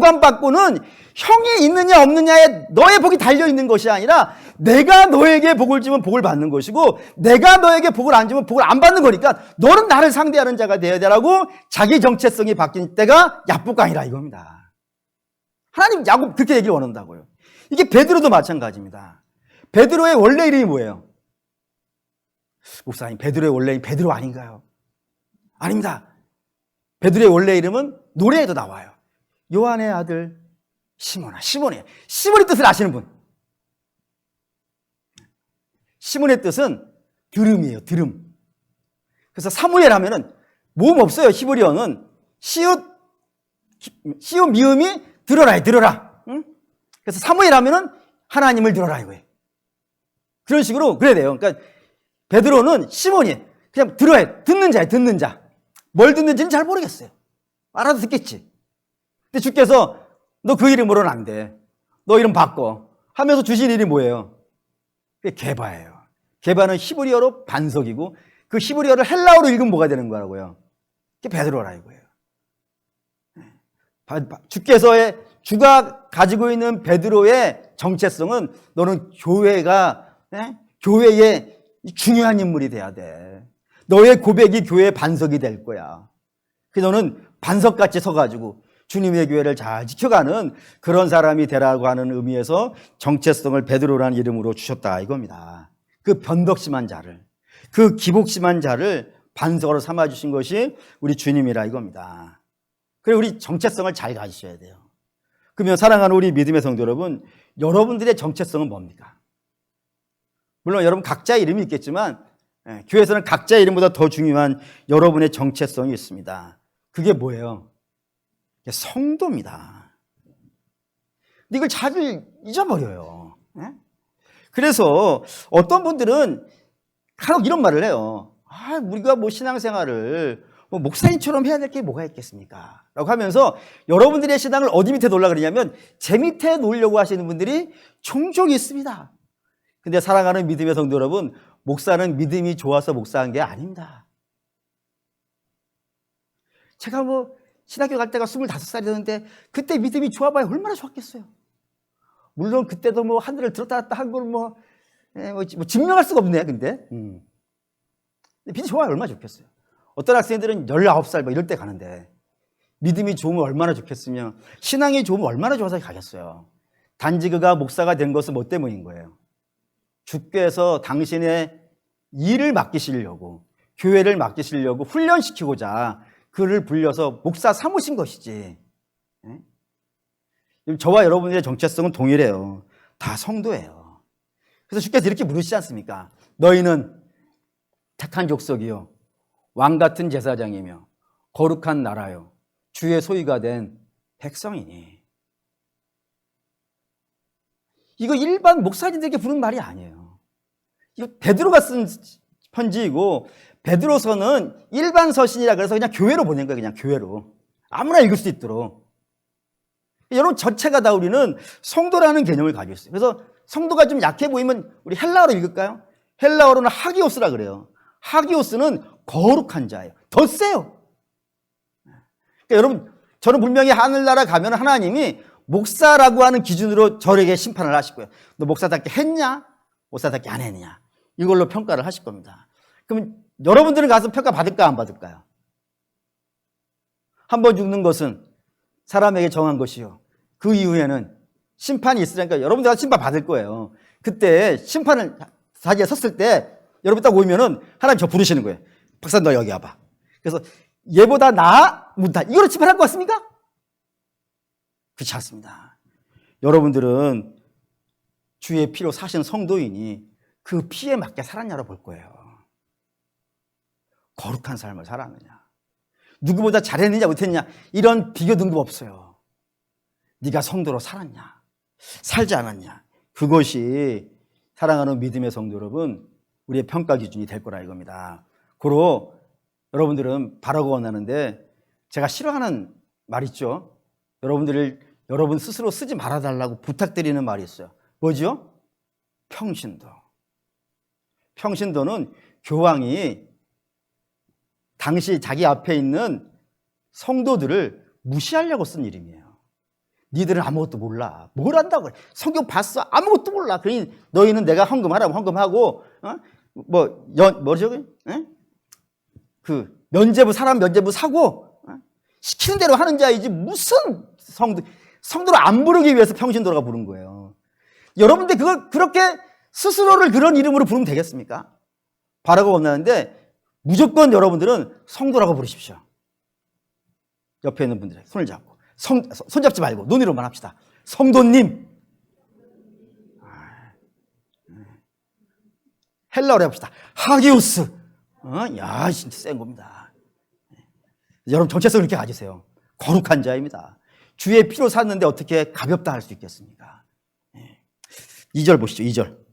안 받고는 형이 있느냐 없느냐에 너의 복이 달려있는 것이 아니라 내가 너에게 복을 주면 복을 받는 것이고 내가 너에게 복을 안 주면 복을 안 받는 거니까 너는 나를 상대하는 자가 되어야 되라고 자기 정체성이 바뀐 때가 야복강이라 이겁니다. 하나님 야곱 그렇게 얘기를 원한다고요. 이게 베드로도 마찬가지입니다. 베드로의 원래 이름이 뭐예요? 목사님 베드로의 원래 이름 베드로 아닌가요? 아닙니다. 베드로의 원래 이름은 노래에도 나와요. 요한의 아들 시몬아. 시몬의 뜻을 아시는 분? 시몬의 뜻은 들음이에요. 들음. 그래서 사무엘 하면은 모음 없어요. 히브리어는 시옷 미음이 들어라. 응? 그래서 사무엘 하면은 하나님을 들어라 이거예요. 그런 식으로 그래야 돼요. 그러니까 베드로는 시몬이 그냥 들어야 듣는 자예요. 듣는 자. 뭘 듣는지는 잘 모르겠어요. 알아도 듣겠지. 근데 주께서 너 그 이름으로는 안 돼. 너 이름 바꿔. 하면서 주신 이름이 뭐예요? 그게 게바예요. 게바는 히브리어로 반석이고 그 히브리어를 헬라어로 읽으면 뭐가 되는 거라고요? 그게 베드로라 이거예요. 주가 가지고 있는 베드로의 정체성은 너는 교회의 중요한 인물이 돼야 돼. 너의 고백이 교회의 반석이 될 거야. 그래서 너는 반석같이 서가지고 주님의 교회를 잘 지켜가는 그런 사람이 되라고 하는 의미에서 정체성을 베드로라는 이름으로 주셨다 이겁니다. 그 변덕심한 자를, 그 기복심한 자를 반석으로 삼아주신 것이 우리 주님이라 이겁니다. 그리고 우리 정체성을 잘 가지셔야 돼요. 그러면 사랑하는 우리 믿음의 성도 여러분, 여러분들의 정체성은 뭡니까? 물론 여러분 각자의 이름이 있겠지만 교회에서는 각자의 이름보다 더 중요한 여러분의 정체성이 있습니다. 그게 뭐예요? 성도입니다. 근데 이걸 잘 잊어버려요. 그래서 어떤 분들은 간혹 이런 말을 해요. 우리가 신앙생활을 목사님처럼 해야 될 게 뭐가 있겠습니까? 라고 하면서 여러분들의 신앙을 어디 밑에 놓으려고 그러냐면 제 밑에 놓으려고 하시는 분들이 종종 있습니다. 근데 사랑하는 믿음의 성도 여러분, 목사는 믿음이 좋아서 목사한 게 아닙니다. 제가 신학교 갈 때가 25살이었는데 그때 믿음이 좋아봐야 얼마나 좋았겠어요. 물론 그때도 하늘을 들었다 놨다 한 걸 증명할 수가 없네. 근데 믿음이 좋아야 얼마나 좋겠어요. 어떤 학생들은 19살 이럴 때 가는데 믿음이 좋으면 얼마나 좋겠으며 신앙이 좋으면 얼마나 좋아서 가겠어요. 단지 그가 목사가 된 것은 뭐 때문인 거예요? 주께서 당신의 일을 맡기시려고 교회를 맡기시려고 훈련시키고자 그를 불려서 목사 삼으신 것이지. 저와 여러분들의 정체성은 동일해요. 다 성도예요. 그래서 주께서 이렇게 물으시지 않습니까? 너희는 택한 족속이요 왕같은 제사장이며 거룩한 나라요 주의 소유가 된 백성이니. 이거 일반 목사님들에게 부른 말이 아니에요. 이거 베드로가 쓴 편지이고 베드로서는 일반 서신이라 그래서 그냥 교회로 보낸 거예요. 그냥 교회로. 아무나 읽을 수 있도록. 여러분 전체가 다 우리는 성도라는 개념을 가지고 있어요. 그래서 성도가 좀 약해 보이면 우리 헬라어로 읽을까요? 헬라어로는 하기오스라 그래요. 하기오스는 거룩한 자예요. 더 세요. 그러니까 여러분 저는 분명히 하늘나라 가면 하나님이 목사라고 하는 기준으로 저에게 심판을 하실 거예요. 너 목사답게 했냐? 목사답게 안 했냐? 이걸로 평가를 하실 겁니다. 그럼 여러분들은 가서 평가 받을까 안 받을까요? 한 번 죽는 것은 사람에게 정한 것이요. 그 이후에는 심판이 있으니까 여러분들 다 심판 받을 거예요. 그때 심판을 자리에 섰을 때 여러분 딱 오면은 하나님 저 부르시는 거예요. 박사 너 여기 와봐. 그래서 얘보다 나아? 못하. 이거로 집합할 것 같습니까? 그렇지 않습니다. 여러분들은 주의 피로 사신 성도인이 그 피에 맞게 살았냐로 볼 거예요. 거룩한 삶을 살았느냐, 누구보다 잘했느냐 못했느냐, 이런 비교 등급 없어요. 네가 성도로 살았냐, 살지 않았냐, 그것이 사랑하는 믿음의 성도 여러분, 우리의 평가 기준이 될 거라 이겁니다. 고로 여러분들은 바라고 원하는데, 제가 싫어하는 말 있죠. 여러분 스스로 쓰지 말아달라고 부탁드리는 말이 있어요. 뭐죠? 평신도. 평신도는 교황이 당시 자기 앞에 있는 성도들을 무시하려고 쓴 이름이에요. 니들은 아무것도 몰라. 뭘 안다고 그래. 성경 봤어? 아무것도 몰라. 그러니 너희는 내가 헌금하라면 헌금하고, 사람 면제부 사고, 시키는 대로 하는 자이지, 무슨 성도를 안 부르기 위해서 평신도라고 부른 거예요. 여러분들 그걸 그렇게 스스로를 그런 이름으로 부르면 되겠습니까? 바라고 원하는데, 무조건 여러분들은 성도라고 부르십시오. 옆에 있는 분들 손을 잡고, 손 잡지 말고 눈으로만 합시다. 성도님. 헬라어로 해봅시다. 하기오스. 야, 진짜 센 겁니다. 여러분 전체성을 이렇게 가지세요. 거룩한 자입니다. 주의 피로 샀는데 어떻게 가볍다 할 수 있겠습니까? 2절 보시죠. 2절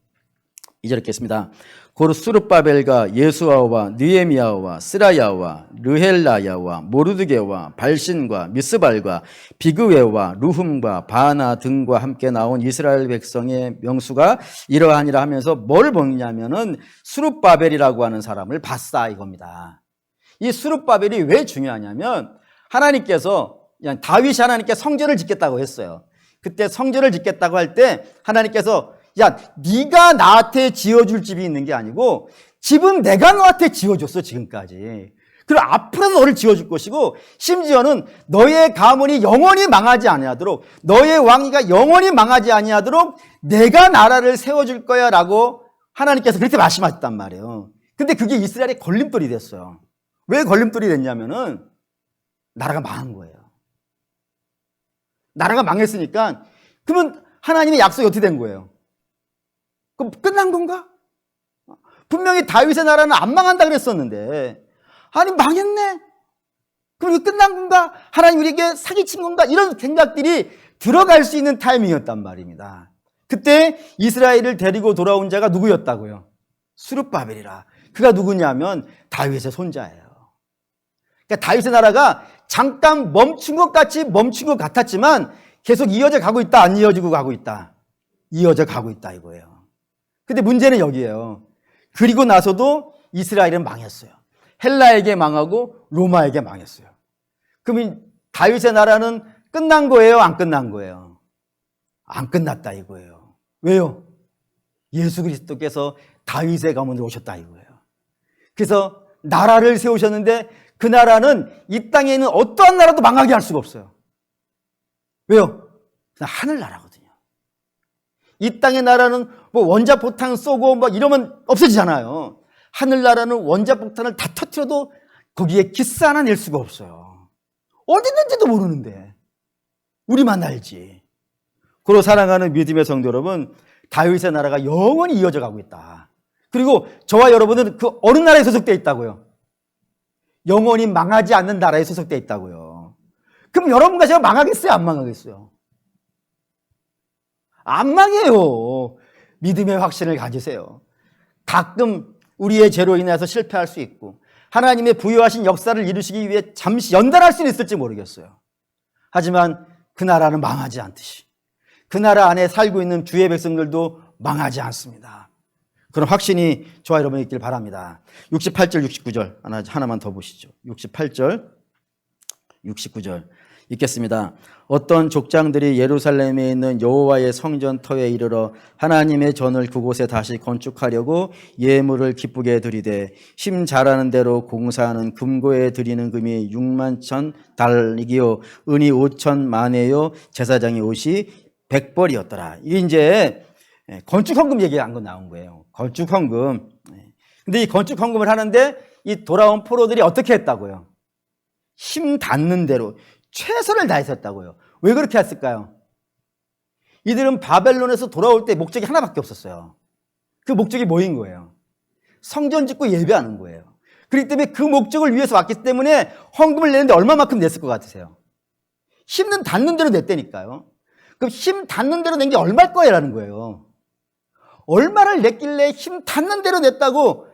읽겠습니다. 고로 수르바벨과 예수아와 느헤미야와 스라야와 르헬라야와 모르드게와 발신과 미스발과 비그웨와 루흠과 바나 등과 함께 나온 이스라엘 백성의 명수가 이러하니라 하면서 뭘 보느냐면은 수르바벨이라고 하는 사람을 봤다 이겁니다. 이 수르바벨이 왜 중요하냐면, 하나님께서 다윗이 하나님께 성전을 짓겠다고 했어요. 그때 성전을 짓겠다고 할 때 하나님께서, 야, 네가 나한테 지어줄 집이 있는 게 아니고 집은 내가 너한테 지어줬어 지금까지. 그리고 앞으로도 너를 지어줄 것이고, 심지어는 너의 가문이 영원히 망하지 아니하도록, 너의 왕위가 영원히 망하지 아니하도록 내가 나라를 세워줄 거야 라고 하나님께서 그렇게 말씀하셨단 말이에요. 근데 그게 이스라엘의 걸림돌이 됐어요. 왜 걸림돌이 됐냐면은 나라가 망한 거예요. 나라가 망했으니까, 그러면 하나님의 약속이 어떻게 된 거예요? 그럼 끝난 건가? 분명히 다윗의 나라는 안 망한다 그랬었는데, 아니 망했네? 그럼 이거 끝난 건가? 하나님 우리에게 사기친 건가? 이런 생각들이 들어갈 수 있는 타이밍이었단 말입니다. 그때 이스라엘을 데리고 돌아온 자가 누구였다고요? 수르바벨이라. 그가 누구냐면 다윗의 손자예요. 그러니까 다윗의 나라가 잠깐 멈춘 것 같았지만 계속 이어져 가고 있다, 안 이어지고 가고 있다? 이어져 가고 있다 이거예요. 근데 문제는 여기에요. 그리고 나서도 이스라엘은 망했어요. 헬라에게 망하고 로마에게 망했어요. 그러면 다윗의 나라는 끝난 거예요, 안 끝난 거예요? 안 끝났다 이거예요. 왜요? 예수 그리스도께서 다윗의 가문으로 오셨다 이거예요. 그래서 나라를 세우셨는데 그 나라는 이 땅에 있는 어떠한 나라도 망하게 할 수가 없어요. 왜요? 하늘나라거든요. 이 땅의 나라는 뭐 원자폭탄 쏘고 막 이러면 없어지잖아요. 하늘나라는 원자폭탄을 다 터뜨려도 거기에 기스 하나 낼 수가 없어요. 어디 있는지도 모르는데 우리만 알지. 그로 사랑하는 믿음의 성도 여러분, 다윗의 나라가 영원히 이어져 가고 있다. 그리고 저와 여러분은 그 어느 나라에 소속되어 있다고요? 영원히 망하지 않는 나라에 소속되어 있다고요. 그럼 여러분과 제가 망하겠어요, 안 망하겠어요? 안 망해요. 믿음의 확신을 가지세요. 가끔 우리의 죄로 인해서 실패할 수 있고 하나님의 부여하신 역사를 이루시기 위해 잠시 연단할 수는 있을지 모르겠어요. 하지만 그 나라는 망하지 않듯이 그 나라 안에 살고 있는 주의 백성들도 망하지 않습니다. 그런 확신이 저와 여러분이 있길 바랍니다. 68절, 69절 하나만 더 보시죠. 68절, 69절 읽겠습니다. 어떤 족장들이 예루살렘에 있는 여호와의 성전 터에 이르러 하나님의 전을 그곳에 다시 건축하려고 예물을 기쁘게 드리되 힘 잘하는 대로 공사하는 금고에 드리는 금이 6만 달이요 은이 5천 만에요 제사장의 옷이 100벌이었더라. 이게 이제 건축헌금 얘기한 거 나온 거예요. 건축헌금. 근데 이 건축헌금을 하는데 이 돌아온 포로들이 어떻게 했다고요? 힘 닿는 대로 최선을 다했었다고요. 왜 그렇게 했을까요? 이들은 바벨론에서 돌아올 때 목적이 하나밖에 없었어요. 그 목적이 뭐인 거예요? 성전 짓고 예배하는 거예요. 그렇기 때문에 그 목적을 위해서 왔기 때문에 헌금을 내는데 얼마만큼 냈을 것 같으세요? 힘은 닿는 대로 냈다니까요. 그럼 힘 닿는 대로 낸 게 얼마일 거예요? 라는 거예요. 얼마를 냈길래 힘 닿는 대로 냈다고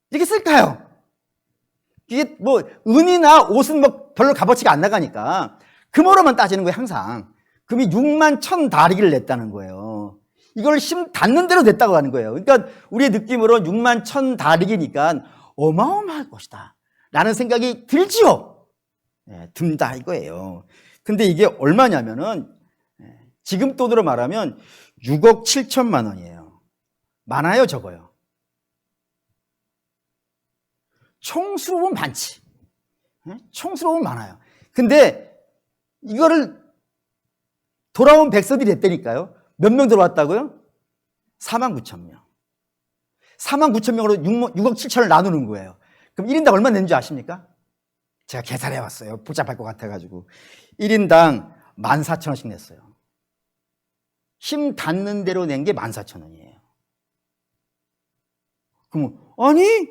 이렇게 쓸까요? 이게 뭐 은이나 옷은 뭐 별로 값어치가 안 나가니까 금으로만 따지는 거예요, 항상. 금이 6만 1,000다리기를 냈다는 거예요. 이걸 힘 닿는 대로 냈다고 하는 거예요. 그러니까 우리의 느낌으로 6만 1,000다리기니까 어마어마할 것이다 라는 생각이 들지요. 든다 이거예요. 근데 이게 얼마냐면은 지금 돈으로 말하면 6억 7천만 원이에요. 많아요, 적어요? 총수로 보면 많지. 총수로 보면 많아요. 근데 이거를 돌아온 백성들이 됐다니까요. 몇 명 들어왔다고요? 4만 9천 명. 4만 9천 명으로 6억 7천을 나누는 거예요. 그럼 1인당 얼마 냈는지 아십니까? 제가 계산해 왔어요. 복잡할 것 같아가지고. 1인당 14,000원씩 냈어요. 힘 닿는 대로 낸 게 14,000원이에요. 그럼 아니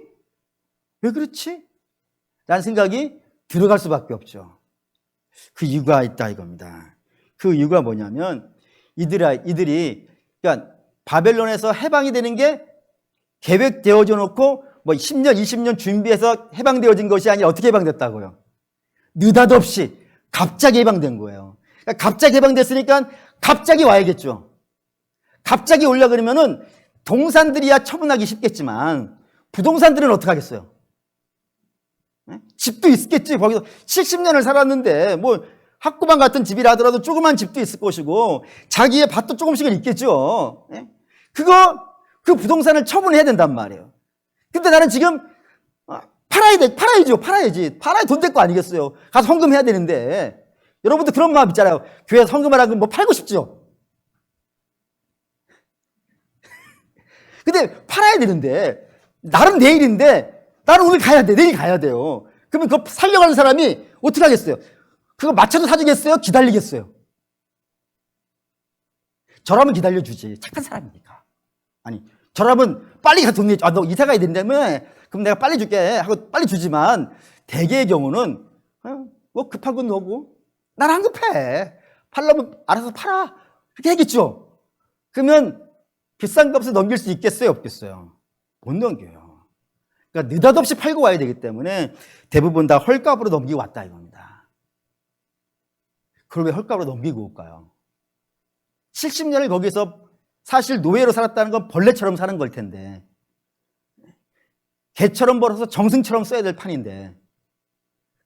왜 그렇지? 라는 생각이 들어갈 수밖에 없죠. 그 이유가 있다 이겁니다. 그 이유가 뭐냐면 이들이 그러니까 바벨론에서 해방이 되는 게 계획되어져 놓고 뭐 10년, 20년 준비해서 해방되어진 것이 아니라 어떻게 해방됐다고요? 느닷없이 갑자기 해방된 거예요. 그러니까 갑자기 해방됐으니까 갑자기 와야겠죠. 갑자기 올라 그러면은 동산들이야 처분하기 쉽겠지만 부동산들은 어떻게 하겠어요? 집도 있겠지. 거기서 70년을 살았는데 뭐 학구방 같은 집이라 하더라도 조그만 집도 있을 것이고 자기의 밭도 조금씩은 있겠죠. 그 부동산을 처분해야 된단 말이에요. 근데 나는 지금 팔아야지. 팔아야 돈 될 거 아니겠어요. 가서 헌금해야 되는데 여러분도 그런 마음 있잖아요. 교회에서 헌금하라고 뭐 팔고 싶죠. 근데 팔아야 되는데 나는 내일인데 나는 오늘 가야 돼. 내일 가야 돼요. 그러면 그거 살려고 하는 사람이 어떻게 하겠어요? 그거 맞춰서 사주겠어요? 기다리겠어요? 저라면 기다려주지. 착한 사람이니까. 아니, 저라면 빨리 가서 돈 내줘. 너 이사 가야 된다며? 그럼 내가 빨리 줄게. 하고 빨리 주지만 대개의 경우는 뭐 급한 건 너고 난 안 급해. 팔려면 알아서 팔아. 그렇게 하겠죠? 그러면 비싼 값에 넘길 수 있겠어요? 없겠어요? 못 넘겨요. 그러니까 느닷없이 팔고 와야 되기 때문에 대부분 다 헐값으로 넘기고 왔다 이겁니다. 그걸 왜 헐값으로 넘기고 올까요? 70년을 거기서 사실 노예로 살았다는 건 벌레처럼 사는 걸 텐데 개처럼 벌어서 정승처럼 써야 될 판인데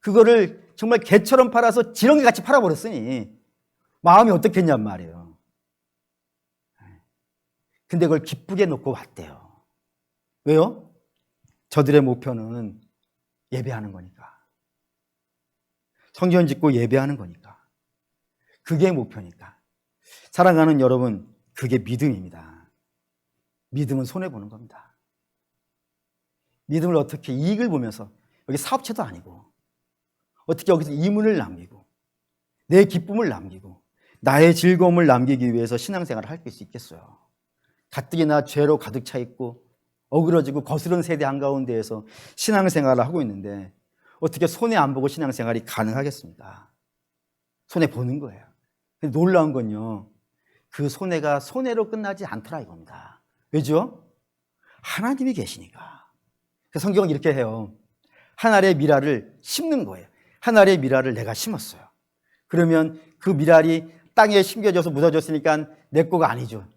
그거를 정말 개처럼 팔아서 지렁이같이 팔아버렸으니 마음이 어떻겠냔 말이에요. 근데 그걸 기쁘게 놓고 왔대요. 왜요? 저들의 목표는 예배하는 거니까. 성전 짓고 예배하는 거니까. 그게 목표니까. 사랑하는 여러분, 그게 믿음입니다. 믿음은 손해보는 겁니다. 믿음을 어떻게 이익을 보면서 여기 사업체도 아니고 어떻게 여기서 이문을 남기고 내 기쁨을 남기고 나의 즐거움을 남기기 위해서 신앙생활을 할 수 있겠어요. 가뜩이나 죄로 가득 차 있고 어그러지고 거스른 세대 한가운데에서 신앙생활을 하고 있는데 어떻게 손해 안 보고 신앙생활이 가능하겠습니까? 손해 보는 거예요. 근데 놀라운 건요. 그 손해가 손해로 끝나지 않더라 이겁니다. 왜죠? 하나님이 계시니까. 성경은 이렇게 해요. 한 알의 미랄을 심는 거예요. 한 알의 미랄을 내가 심었어요. 그러면 그 미랄이 땅에 심겨져서 묻어졌으니까 내 거가 아니죠.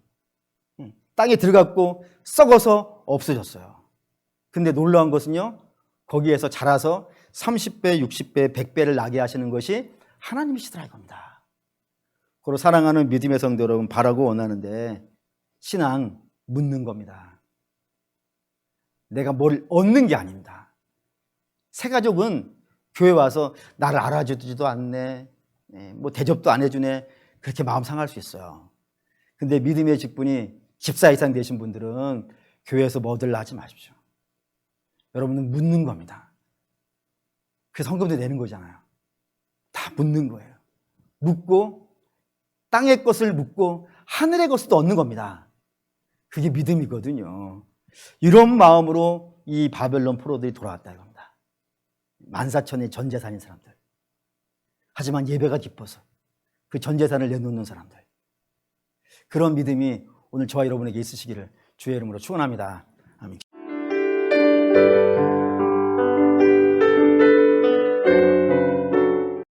땅에 들어갔고 썩어서 없어졌어요. 근데 놀라운 것은요. 거기에서 자라서 30배, 60배, 100배를 나게 하시는 것이 하나님이시더라 이겁니다. 그리고 사랑하는 믿음의 성도 여러분 바라고 원하는데 신앙 묻는 겁니다. 내가 뭘 얻는 게 아닙니다. 새가족은 교회 와서 나를 알아주지도 않네, 뭐 대접도 안 해주네 그렇게 마음 상할 수 있어요. 근데 믿음의 직분이 집사 이상 되신 분들은 교회에서 뭐들 하지 마십시오. 여러분은 묻는 겁니다. 그 헌금도 내는 거잖아요. 다 묻는 거예요. 묻고 땅의 것을 묻고 하늘의 것을 또 얻는 겁니다. 그게 믿음이거든요. 이런 마음으로 이 바벨론 포로들이 돌아왔다 이겁니다. 14,000의 전 재산인 사람들. 하지만 예배가 기뻐서 그 전 재산을 내놓는 사람들. 그런 믿음이 오늘 저와 여러분에게 있으시기를 주의 이름으로 축원합니다.